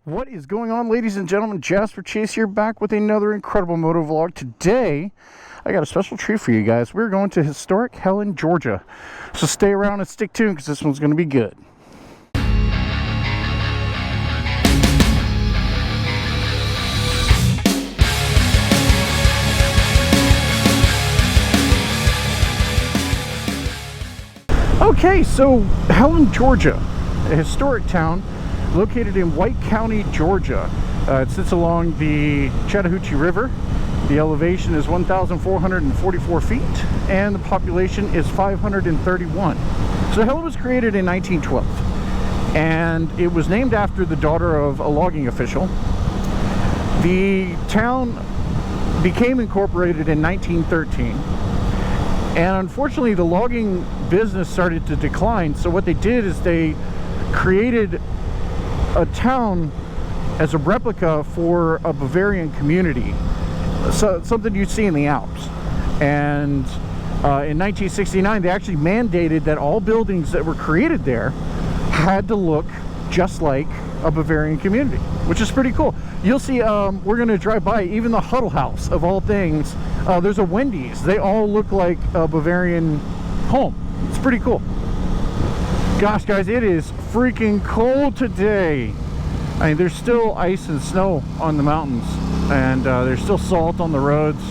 What is going on, ladies and gentlemen? Jasper Chase here, back with another incredible moto vlog. Today, I got a special treat for you guys. We're going to historic Helen, Georgia. So stay around and stick tuned because this one's going to be good. Okay, so Helen, Georgia, a historic town located in White County, Georgia. It sits along the Chattahoochee River. The elevation is 1,444 feet, and the population is 531. So Helen was created in 1912, and it was named after the daughter of a logging official. The town became incorporated in 1913, and unfortunately the logging business started to decline. So what they did is they created a town as a replica for a Bavarian community, so something you'd see in the Alps. And in 1969 they actually mandated that all buildings that were created there had to look just like a Bavarian community, which is pretty cool. You'll see, we're going to drive by even the Huddle House of all things. There's a Wendy's. They all look like a Bavarian home. It's pretty cool. Gosh, guys, it is freaking cold today. I mean, there's still ice and snow on the mountains, and there's still salt on the roads.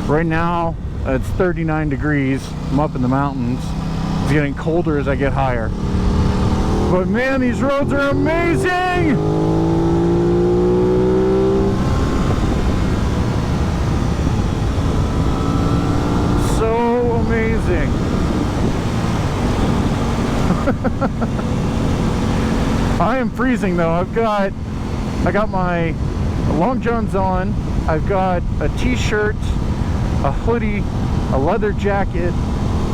Right now, it's 39 degrees. I'm up in the mountains. It's getting colder as I get higher. But man, these roads are amazing! So amazing. I am freezing though. I got my long johns on. I've got a t-shirt, a hoodie, a leather jacket,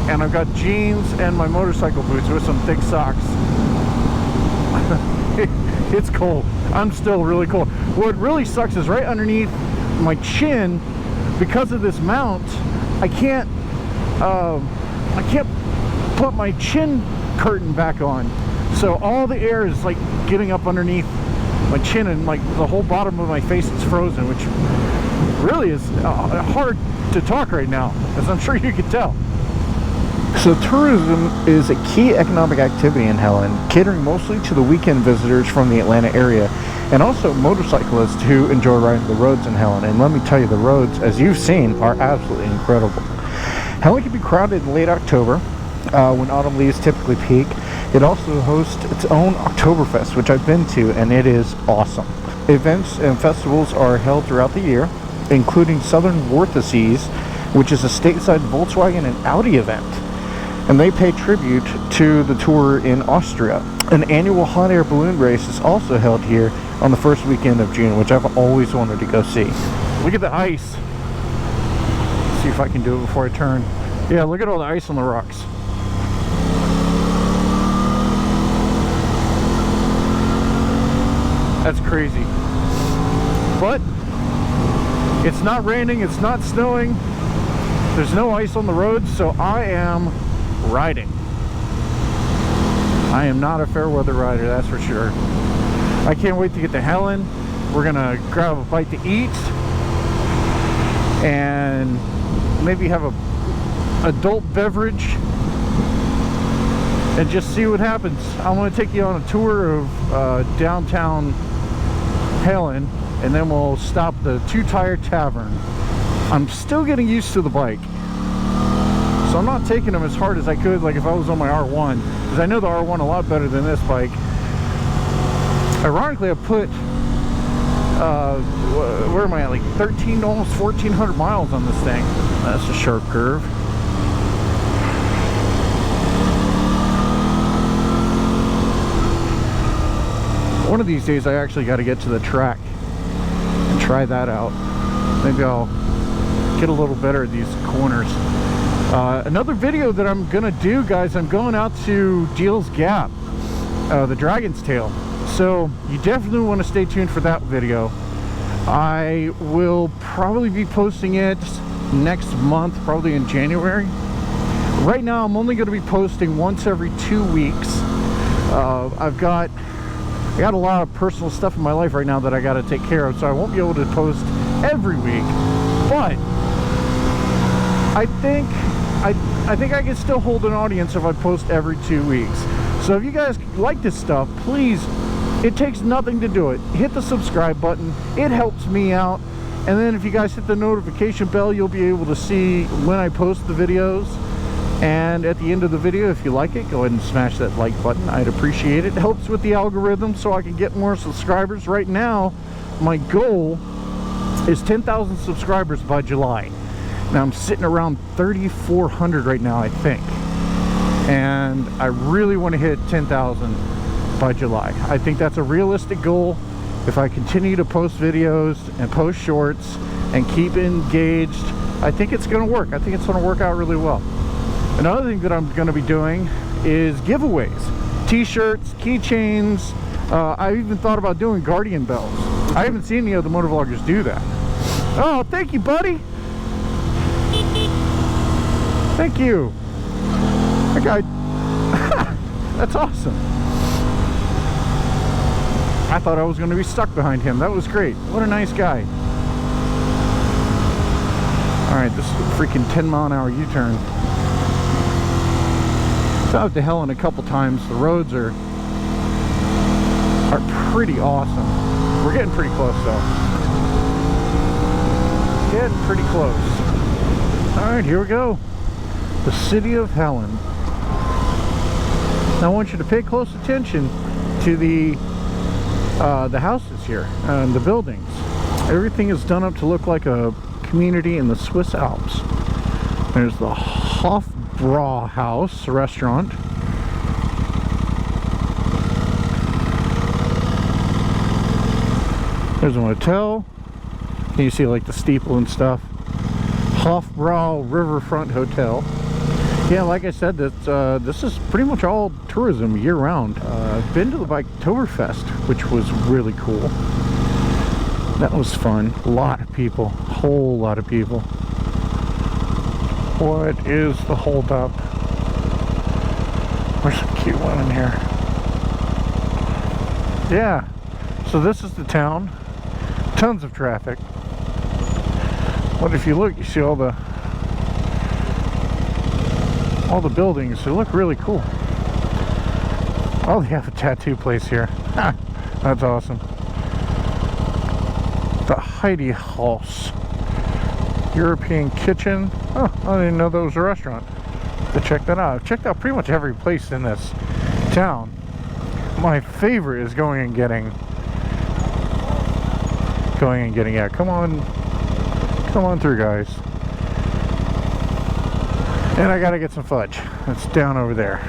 and I've got jeans and my motorcycle boots with some thick socks. It's cold. I'm still really cold. What really sucks is right underneath my chin, because of this mount, I can't put my chin curtain back on, so all the air is like getting up underneath my chin, and like the whole bottom of my face is frozen, which really is hard to talk right now, as I'm sure you can tell. So tourism is a key economic activity in Helen, catering mostly to the weekend visitors from the Atlanta area, and also motorcyclists who enjoy riding the roads in Helen. And let me tell you, the roads, as you've seen, are absolutely incredible. Helen can be crowded in late October, when autumn leaves typically peak. It also hosts its own Oktoberfest, which I've been to, and it is awesome. Events and festivals are held throughout the year, including Southern Vortices, which is a stateside Volkswagen and Audi event, and they pay tribute to the tour in Austria. An annual hot air balloon race is also held here on the first weekend of June, which I've always wanted to go see. Look at the ice. Let's see if I can do it before I turn. Yeah, look at all the ice on the rocks. That's crazy. But it's not raining, it's not snowing, there's no ice on the road, so I am riding. I am not a fair weather rider, that's for sure. I can't wait to get to Helen. We're gonna grab a bite to eat and maybe have a adult beverage and just see what happens. I want to take you on a tour of downtown Helen, and then we'll stop at the Two Tire Tavern. I'm still getting used to the bike, so I'm not taking them as hard as I could like if I was on my R1, because I know the R1 a lot better than this bike. Ironically, I put where am I at, like 13, almost 1,400 miles on this thing. That's a sharp curve. One of these days I actually got to get to the track and try that out. Maybe I'll get a little better at these corners. Another video that I'm gonna do, guys, I'm going out to Deal's Gap, the Dragon's Tail, so you definitely want to stay tuned for that video. I will probably be posting it next month, probably in January. Right now I'm only going to be posting once every 2 weeks. I've got I got a lot of personal stuff in my life right now that I got to take care of, so I won't be able to post every week. But I think I can still hold an audience if I post every 2 weeks. So if you guys like this stuff, please, it takes nothing to do it. Hit the subscribe button. It helps me out. And then if you guys hit the notification bell, you'll be able to see when I post the videos. And at the end of the video, if you like it, go ahead and smash that like button. I'd appreciate it. It helps with the algorithm so I can get more subscribers. Right now, my goal is 10,000 subscribers by July. Now I'm sitting around 3,400 right now, I think. And I really want to hit 10,000 by July. I think that's a realistic goal. If I continue to post videos and post shorts and keep engaged, I think it's going to work. I think it's going to work out really well. Another thing that I'm going to be doing is giveaways. T-shirts, keychains. I even thought about doing Guardian bells. I haven't seen any of the motovloggers do that. Oh, thank you, buddy. Thank you. That guy, that's awesome. I thought I was going to be stuck behind him. That was great. What a nice guy. Alright, this is a freaking 10-mile-an-hour U-turn. So out to Helen a couple times. The roads are pretty awesome. We're getting pretty close though. Getting pretty close. Alright, here we go. The city of Helen. Now I want you to pay close attention to the houses here and the buildings. Everything is done up to look like a community in the Swiss Alps. There's the Hofbrauhaus restaurant. There's a hotel. Can you see like the steeple and stuff? Hofbrau Riverfront Hotel. Yeah, like I said, this is pretty much all tourism year-round. I've been to the Oktoberfest, which was really cool. That was fun. A lot of people. A whole lot of people. What is the holdup? There's some cute women here. Yeah, so this is the town. Tons of traffic. But if you look, you see all the buildings. They look really cool. Oh, they have a tattoo place here. That's awesome. The Heidi House European Kitchen. Oh, I didn't know that was a restaurant. To check that out. I've checked out pretty much every place in this town. My favorite is going and getting. Yeah, come on through, guys. And I gotta get some fudge. It's down over there.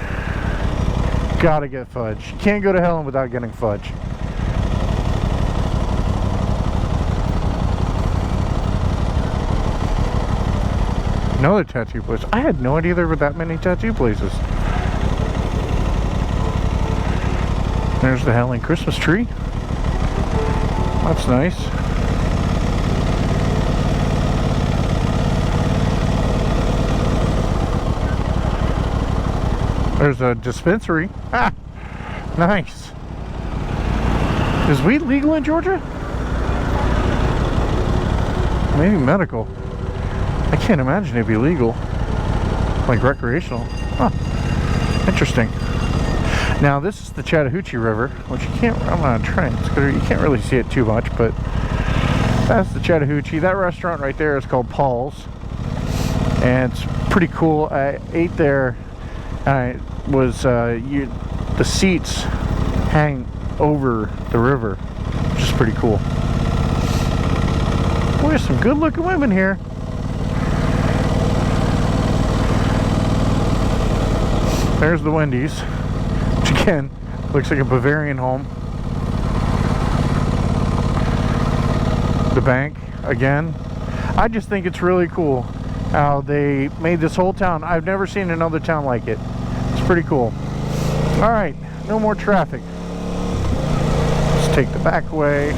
Gotta get fudge. You can't go to Helen without getting fudge. Another tattoo place. I had no idea there were that many tattoo places. There's the Helen Christmas tree. That's nice. There's a dispensary. Ah, nice. Is weed legal in Georgia? Maybe medical. I can't imagine it'd be legal. Like recreational. Huh. Interesting. Now this is the Chattahoochee River, which you can't, I'm on a train, you can't really see it too much, but that's the Chattahoochee. That restaurant right there is called Paul's. And it's pretty cool. I ate there. The seats hang over the river, which is pretty cool. Boy, there's some good looking women here. There's the Wendy's, which again looks like a Bavarian home. The bank again. I just think it's really cool how they made this whole town. I've never seen another town like it. It's pretty cool. All right, no more traffic. Let's take the back way.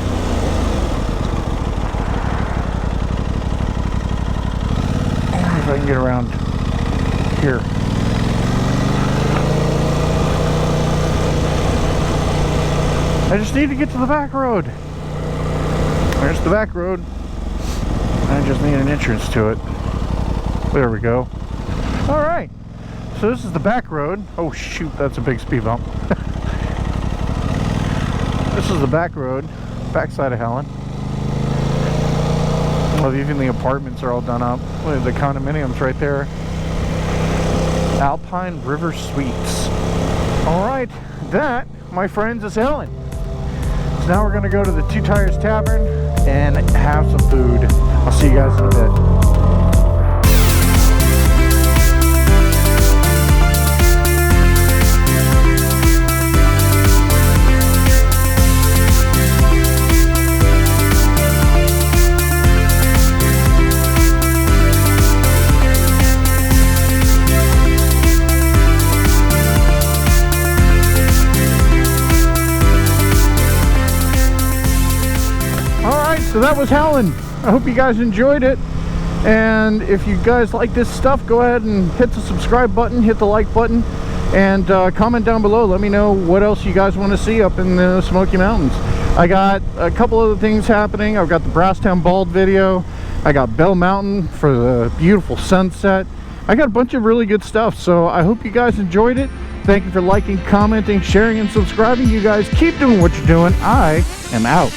If I can get around here. I just need to get to the back road. There's the back road. I just need an entrance to it. There we go. Alright. So this is the back road. Oh shoot, that's a big speed bump. This is the back road. Backside of Helen. Well, even the apartments are all done up. Look at the condominiums right there. Alpine River Suites. Alright, that, my friends, is Helen. So now we're going to go to the Two Tires Tavern and have some food. I'll see you guys in a bit. So that was Helen. I hope you guys enjoyed it, and if you guys like this stuff, go ahead and hit the subscribe button, hit the like button, and comment down below. Let me know what else you guys want to see up in the Smoky Mountains. I got a couple other things happening. I've got the Brasstown Bald video. I got Bell Mountain for the beautiful sunset. I got a bunch of really good stuff, so I hope you guys enjoyed it. Thank you for liking, commenting, sharing, and subscribing. You guys keep doing what you're doing. I am out.